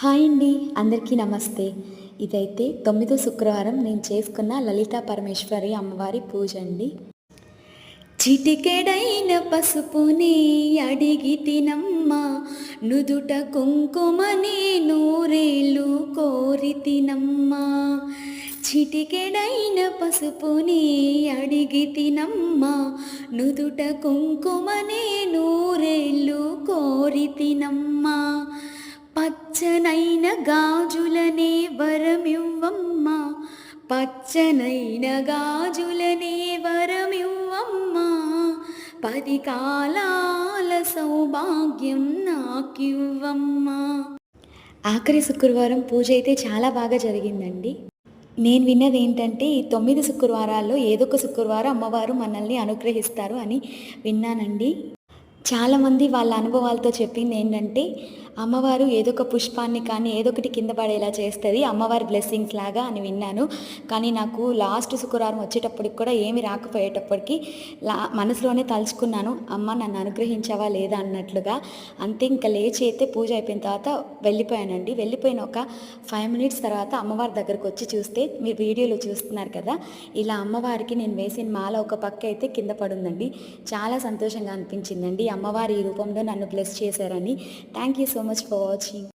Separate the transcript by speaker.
Speaker 1: Hi అండి, అందరికీ నమస్తే. ఇదైతే 9వ శుక్రవారం నేను చేసుకున్న లలితా పరమేశ్వరి అమ్మవారి పూజ అండి. చిటికెడైన పసుపుని అడిగి తినమ్మ, నుదుట కుంకుమని నూరేళ్ళు కోరి తినమ్మ. చిటికెడైన పసుపుని అడిగి తినమ్మ, నుదుట కుంకుమని నూరేళ్ళు కోరి తినమ్మ. పచ్చనైన గాజులనే వరమివ్వమ్మ, పచ్చనైన గాజులనే వరమివ్వమ్మ. 10 కాలాల సౌభాగ్యం నాకివ్వమ్మ. ఆఖరి శుక్రవారం పూజ అయితే చాలా బాగా జరిగిందండి. నేను విన్నది ఏంటంటే, ఈ 9 శుక్రవారాల్లో ఏదో ఒక శుక్రవారం అమ్మవారు మనల్ని అనుగ్రహిస్తారు అని విన్నానండి. చాలామంది వాళ్ళ అనుభవాలతో చెప్పింది ఏంటంటే, అమ్మవారు ఏదో ఒక పుష్పాన్ని కానీ ఏదో ఒకటి కింద పడేలా చేస్తుంది, అమ్మవారి బ్లెస్సింగ్స్ లాగా అని విన్నాను. కానీ నాకు లాస్ట్ శుక్రవారం వచ్చేటప్పటికి కూడా ఏమి రాకపోయేటప్పటికి మనసులోనే తలుచుకున్నాను, అమ్మ నన్ను అనుగ్రహించావా లేదా అన్నట్లుగా. అంతే, ఇంకా లేచి అయితే పూజ అయిపోయిన తర్వాత వెళ్ళిపోయానండి. వెళ్ళిపోయిన ఒక 5 మినిట్స్ తర్వాత అమ్మవారి దగ్గరకు వచ్చి చూస్తే, మీరు వీడియోలో చూస్తున్నారు కదా, ఇలా అమ్మవారికి నేను వేసిన మాల ఒక పక్క అయితే కింద పడుందండి. చాలా సంతోషంగా అనిపించిందండి, అమ్మవారి ఈ రూపంలో నన్ను బ్లెస్ చేశారని. Thank you so much for watching.